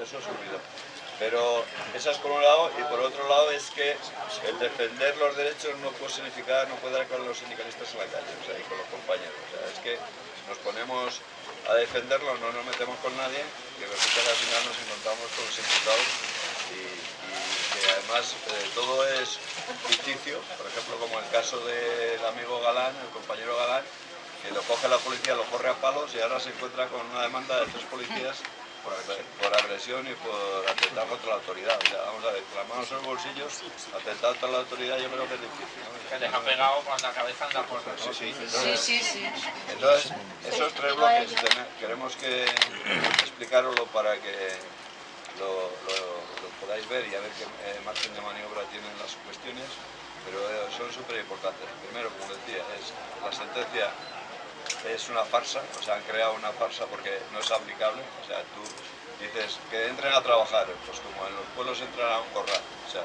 eso es un ruido. Pero eso es por un lado, y por otro lado es que el defender los derechos no puede significar, no puede dar con los sindicalistas en la calle, o sea, y con los compañeros. O sea, es que nos ponemos a defenderlo, no nos metemos con nadie, y resulta que al final nos encontramos con los imputados y que además todo es ficticio, por ejemplo, como el caso del amigo Galán, el compañero Galán, que lo coge la policía, lo corre a palos y ahora se encuentra con una demanda de 3 policías por agresión y por atentar contra la autoridad. O sea, vamos a ver, con las manos en los bolsillos, atentar contra la autoridad yo creo que es difícil, ¿no? Que deja pegado con la cabeza en la puerta. Sí. Sí. Entonces, esos 3 bloques queremos que explicaroslo para que lo podáis ver y a ver qué margen de maniobra tienen las cuestiones, pero son súper importantes. Primero, como decía, la sentencia es una farsa, o sea, han creado una farsa porque no es aplicable. O sea, tú dices que entren a trabajar, pues como en los pueblos entran a un corral, o sea,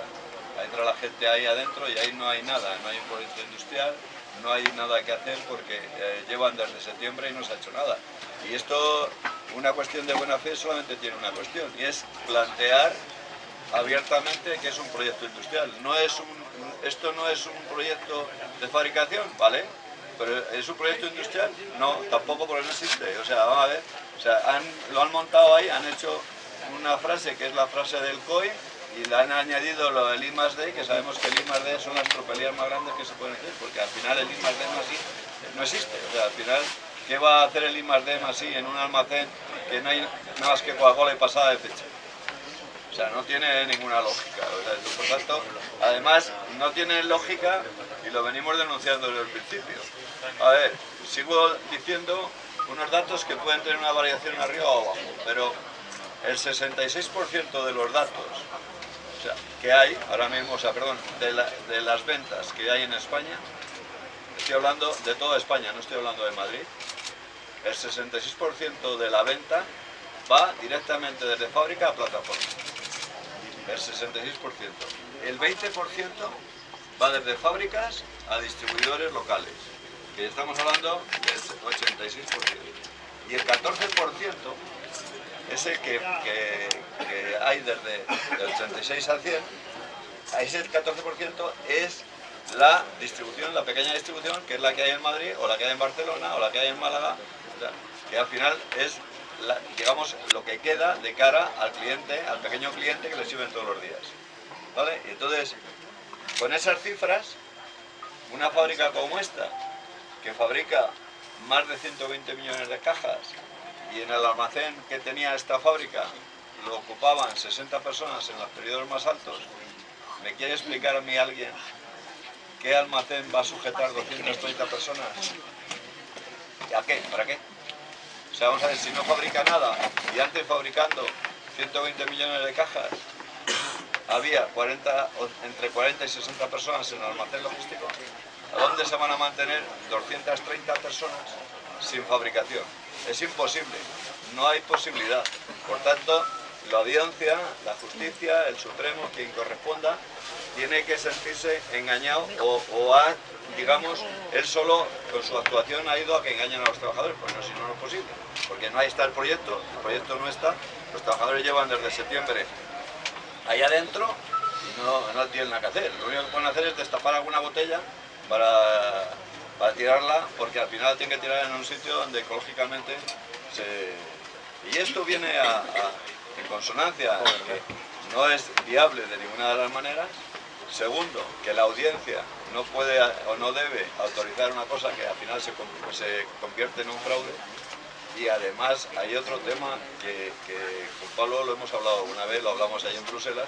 entra la gente ahí adentro y ahí no hay nada, no hay un proyecto industrial, no hay nada que hacer porque llevan desde septiembre y no se ha hecho nada. Y esto, una cuestión de buena fe solamente tiene una cuestión, y es plantear abiertamente que es un proyecto industrial. Esto no es un proyecto de fabricación, ¿vale? Pero ¿es un proyecto industrial? No, tampoco, porque no existe. O sea, vamos a ver, o sea, lo han montado ahí, han hecho una frase que es la frase del COI y le han añadido lo del I+D, que sabemos que el I+D son las tropelías más grandes que se pueden hacer, porque al final el I+D más I no existe. O sea, al final, ¿qué va a hacer el I+D más I en un almacén que no hay nada más que Coca-Cola y pasada de fecha? O sea, no tiene ninguna lógica. O sea, por tanto, además, no tiene lógica y lo venimos denunciando desde el principio. A ver, sigo diciendo unos datos que pueden tener una variación arriba o abajo, pero el 66% de los datos, o sea, que hay ahora mismo, o sea, perdón, de las ventas que hay en España, estoy hablando de toda España, no estoy hablando de Madrid, el 66% de la venta va directamente desde fábrica a plataforma. El 66%. El 20% va desde fábricas a distribuidores locales, que estamos hablando del 86%. Y el 14%, ese que hay desde el 86 al 100, ese 14% es la distribución, la pequeña distribución, que es la que hay en Madrid, o la que hay en Barcelona, o la que hay en Málaga, o sea, que al final es, digamos, lo que queda de cara al cliente, al pequeño cliente que le sirven todos los días, ¿vale? Y entonces, con esas cifras, una fábrica como esta, que fabrica más de 120 millones de cajas, y en el almacén que tenía esta fábrica lo ocupaban 60 personas en los periodos más altos, ¿me quiere explicar a mí alguien qué almacén va a sujetar 230 personas? ¿A qué? ¿Para qué? O sea, vamos a ver, si no fabrica nada, y antes fabricando 120 millones de cajas, había entre 40 y 60 personas en el almacén logístico, ¿a dónde se van a mantener 230 personas sin fabricación? Es imposible, no hay posibilidad. Por tanto, la audiencia, la justicia, el Supremo, quien corresponda, tiene que sentirse engañado o digamos, él solo con su actuación ha ido a que engañen a los trabajadores, pues no, si no, no es posible, porque no ahí está el proyecto no está, los trabajadores llevan desde septiembre ahí adentro y no tienen nada que hacer. Lo único que pueden hacer es destapar alguna botella para tirarla, porque al final tienen que tirar en un sitio donde ecológicamente y esto viene en consonancia, que no es viable de ninguna de las maneras. Segundo, que la audiencia no puede o no debe autorizar una cosa que al final se convierte en un fraude. Y además hay otro tema que con Pablo lo hemos hablado una vez, lo hablamos ahí en Bruselas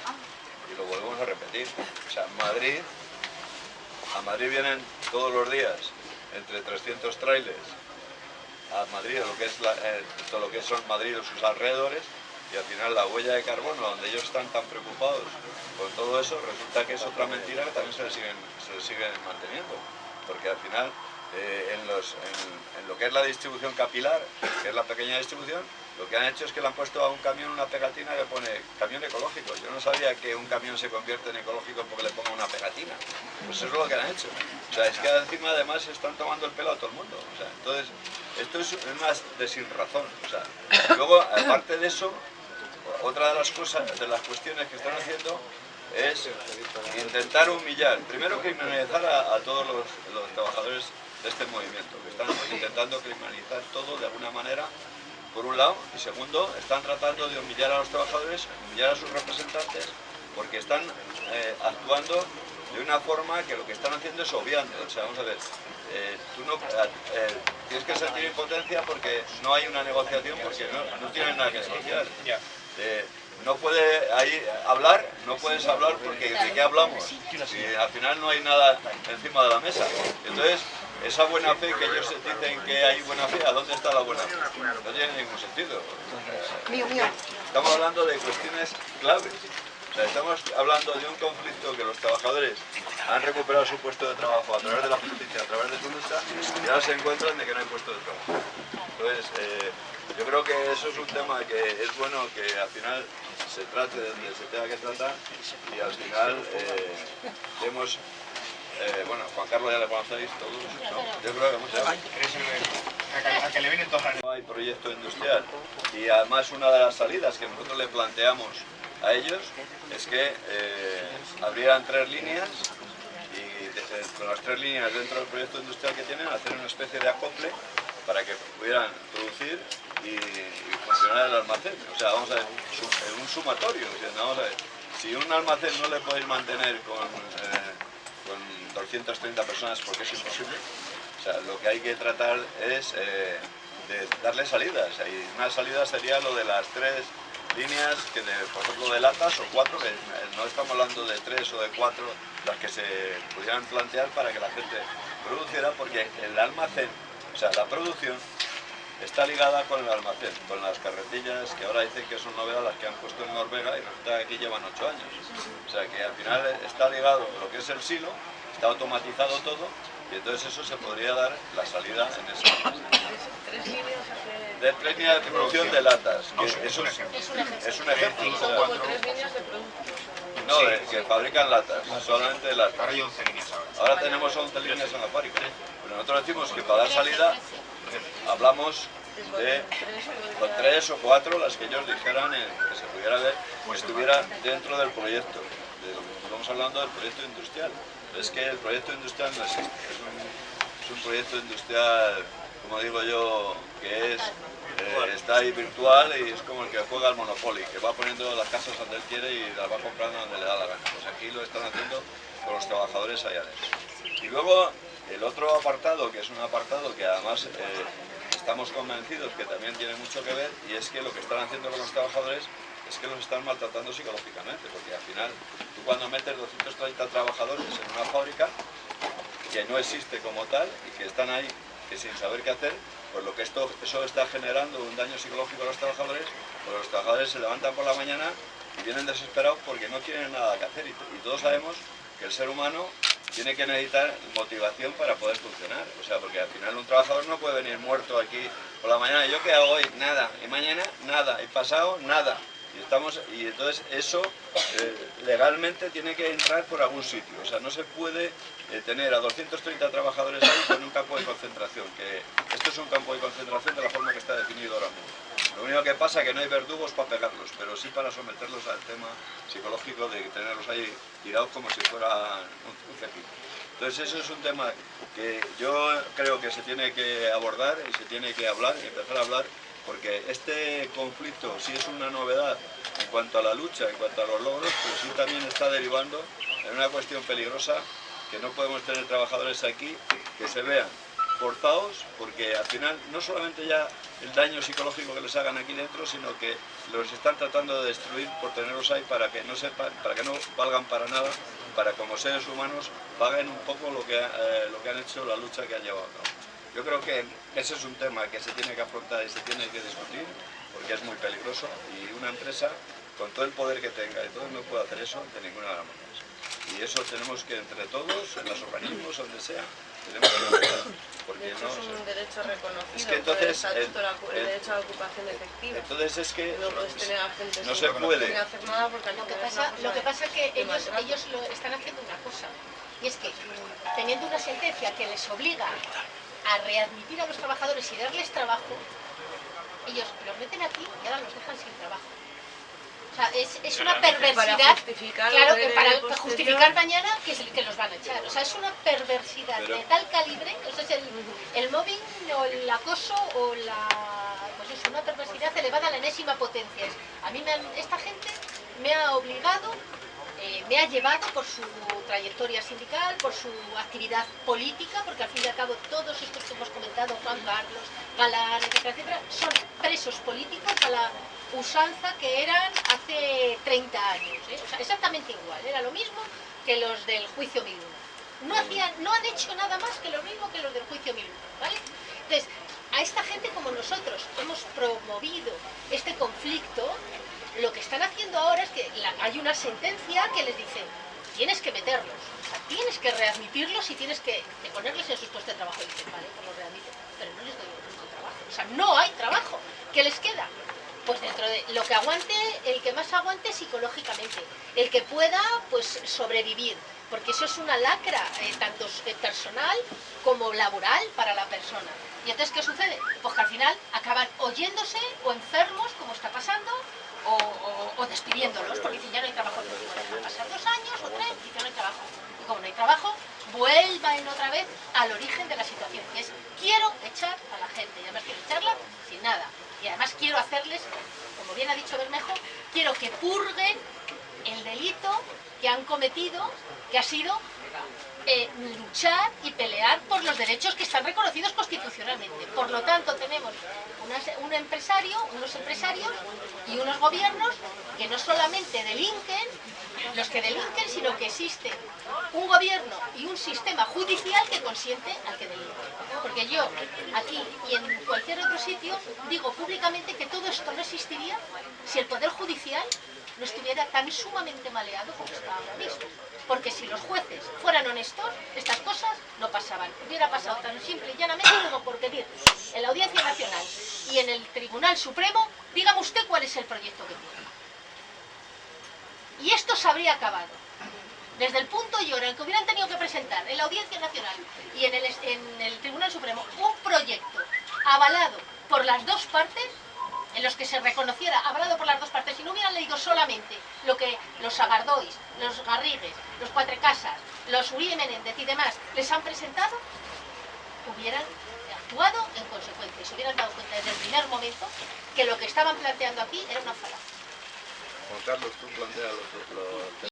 y lo volvemos a repetir. O sea, a Madrid vienen todos los días entre 300 trailers a Madrid, todo lo que son Madrid y sus alrededores, y al final la huella de carbono, donde ellos están tan preocupados con todo eso, resulta que es otra mentira que también se le siguen manteniendo, porque al final en lo que es la distribución capilar, que es la pequeña distribución, lo que han hecho es que le han puesto a un camión una pegatina que pone camión ecológico. Yo no sabía que un camión se convierte en ecológico porque le ponga una pegatina. Pues eso es lo que han hecho. O sea, es que encima además se están tomando el pelo a todo el mundo. O sea, entonces, esto es una de sin razón. O sea, luego, aparte de eso, otra de las cosas, de las cuestiones que están haciendo es intentar humillar, primero criminalizar a todos los trabajadores de este movimiento, que están intentando criminalizar todo de alguna manera, por un lado, y segundo, están tratando de humillar a los trabajadores, humillar a sus representantes, porque están actuando de una forma que lo que están haciendo es obviando. O sea, vamos a ver, tú no tienes que sentir impotencia porque no hay una negociación, porque no tienen nada que negociar. No puede ahí hablar, no puedes hablar porque ¿de qué hablamos? Si al final no hay nada encima de la mesa. Entonces, esa buena fe que ellos dicen que hay buena fe, ¿a dónde está la buena fe? No tiene ningún sentido. Estamos hablando de cuestiones claves. O sea, estamos hablando de un conflicto que los trabajadores han recuperado su puesto de trabajo a través de la justicia, a través de su lucha, y ahora se encuentran de que no hay puesto de trabajo. Entonces, yo creo que eso es un tema que es bueno que al final se trate de donde se tenga que tratar y al final demos... bueno, Juan Carlos ya le conocéis todos, ¿no? Yo creo que muchas A que le vienen todas las... no hay proyecto industrial y además una de las salidas que nosotros le planteamos a ellos es que abrieran 3 líneas y con las 3 líneas dentro del proyecto industrial que tienen hacer una especie de acople para que pudieran producir y funcionar el almacén. O sea, vamos a ver, un sumatorio. Vamos a ver, si un almacén no le podéis mantener con 230 personas porque es imposible, o sea, lo que hay que tratar es de darle salidas. Y una salida sería lo de las 3 líneas, que por ejemplo de latas o 4, que no estamos hablando de 3 o de 4 las que se pudieran plantear para que la gente produciera, porque el almacén, o sea, la producción está ligada con el almacén, con las carretillas que ahora dicen que son novedades las que han puesto en Noruega y resulta que aquí llevan 8 años. O sea que al final está ligado lo que es el silo, está automatizado todo y entonces eso se podría dar la salida en ese momento. 3 líneas De 3 líneas de producción de latas, que eso es un ejemplo. son como 3 líneas de productos. No, que fabrican latas, solamente latas. Ahora hay 11 líneas ahora. Ahora tenemos 11 líneas en la fábrica. Pero nosotros decimos que para dar salida hablamos de con 3 o 4 las que ellos dijeran que se pudiera ver, que estuviera dentro del proyecto. Estamos hablando del proyecto industrial. Pero es que el proyecto industrial no existe. Es un proyecto industrial, como digo yo, que está ahí virtual y es como el que juega al Monopoly, que va poniendo las casas donde él quiere y las va comprando donde le da la gana. Pues aquí lo están haciendo con los trabajadores allá adentro. Y luego el otro apartado, que es un apartado que además estamos convencidos que también tiene mucho que ver, y es que lo que están haciendo con los trabajadores es que los están maltratando psicológicamente, porque al final tú cuando metes 230 trabajadores en una fábrica que no existe como tal y que están ahí que sin saber qué hacer, pues lo que eso está generando un daño psicológico a los trabajadores, pues los trabajadores se levantan por la mañana y vienen desesperados porque no tienen nada que hacer y todos sabemos que el ser humano tiene que necesitar motivación para poder funcionar, o sea, porque al final un trabajador no puede venir muerto aquí por la mañana, ¿yo qué hago hoy? Nada, y mañana nada, y pasado nada. Y entonces eso legalmente tiene que entrar por algún sitio, o sea, no se puede tener a 230 trabajadores ahí en un campo de concentración, que esto es un campo de concentración de la forma que está definido ahora mismo. Lo único que pasa es que no hay verdugos para pegarlos, pero sí para someterlos al tema psicológico de tenerlos ahí tirados como si fuera un cepillo. Entonces eso es un tema que yo creo que se tiene que abordar y se tiene que hablar y empezar a hablar, porque este conflicto sí es una novedad en cuanto a la lucha, en cuanto a los logros, pero sí también está derivando en una cuestión peligrosa, que no podemos tener trabajadores aquí que se vean forzados, porque al final no solamente ya el daño psicológico que les hagan aquí dentro, sino que los están tratando de destruir por tenerlos ahí para que no valgan para nada, para como seres humanos paguen un poco lo que han hecho, la lucha que han llevado a cabo. Yo creo que ese es un tema que se tiene que afrontar y se tiene que discutir, porque es muy peligroso y una empresa con todo el poder que tenga y todo no puede hacer eso de ninguna de las maneras. Y eso tenemos que entre todos, en los organismos, donde sea, tenemos que lograr, porque de hecho, no, es un derecho reconocido, es que entonces, por el estatuto, el derecho a la ocupación efectiva. Entonces es que No puedes tener a gente no sin se puede. hacer nada porque Lo que pasa es que ellos lo están haciendo una cosa, y es que teniendo una sentencia que les obliga a readmitir a los trabajadores y darles trabajo, ellos los meten aquí y ahora los dejan sin trabajo. sea, es una Para perversidad. justificar Claro, lo que de para posterior. justificar mañana que los van a echar. O sea, es una perversidad Pero- de tal calibre. O sea, es el mobbing o el acoso o la... Pues es una perversidad elevada a la enésima potencia. A mí esta gente me ha obligado, me ha llevado por su trayectoria sindical, por su actividad política, porque al fin y al cabo todos estos que hemos comentado, Juan Carlos, Galán, etcétera, etcétera, son presos políticos a la usanza que eran hace 30 años, ¿eh? O sea, exactamente igual, era lo mismo que los del juicio 1001. No han hecho nada más que lo mismo que los del juicio 1001, ¿vale? Entonces, a esta gente como nosotros hemos promovido este conflicto, lo que están haciendo ahora es que hay una sentencia que les dice tienes que meterlos, o sea, tienes que readmitirlos y tienes que ponerles en sus puestos de trabajo. Y dicen, vale, pues los readmito, pero no les doy otro trabajo. O sea, no hay trabajo. ¿Qué les queda? Pues dentro de lo que aguante, el que más aguante psicológicamente, el que pueda pues sobrevivir, porque eso es una lacra, tanto personal como laboral para la persona. Y entonces, ¿qué sucede? Pues que al final acaban oyéndose o enfermos, como está pasando, o despidiéndolos, porque dicen ya no hay trabajo. Van a pasar 2 años o 3 y ya no hay trabajo. Y como no hay trabajo, vuelvan otra vez al origen de la situación, que es quiero echar a la gente, y además quiero echarla sin nada. Y además quiero hacerles, como bien ha dicho Bermejo, quiero que purguen el delito que han cometido, que ha sido luchar y pelear por los derechos que están reconocidos constitucionalmente. Por lo tanto, tenemos unos empresarios y unos gobiernos que no solamente delinquen, los que delinquen, sino que existe un gobierno y un sistema judicial que consiente al que delinque. Porque yo, aquí y en cualquier otro sitio, digo públicamente que todo esto no existiría si el Poder Judicial no estuviera tan sumamente maleado como está ahora mismo. Porque si los jueces fueran honestos, estas cosas no pasaban. Hubiera pasado tan simple y llanamente como por pedir en la Audiencia Nacional y en el Tribunal Supremo, dígame usted cuál es el proyecto que tiene. Y esto se habría acabado. Desde el punto y hora en que hubieran tenido que presentar en la Audiencia Nacional y en el Tribunal Supremo un proyecto avalado por las dos partes, en los que se reconociera, avalado por las dos partes, y no hubieran leído solamente lo que los Sagardois, los Garrigues, los Cuatrecasas, los Uribe Menéndez y demás les han presentado, hubieran actuado en consecuencia y se hubieran dado cuenta desde el primer momento que lo que estaban planteando aquí era una falacia. Juan Carlos, tú planteas los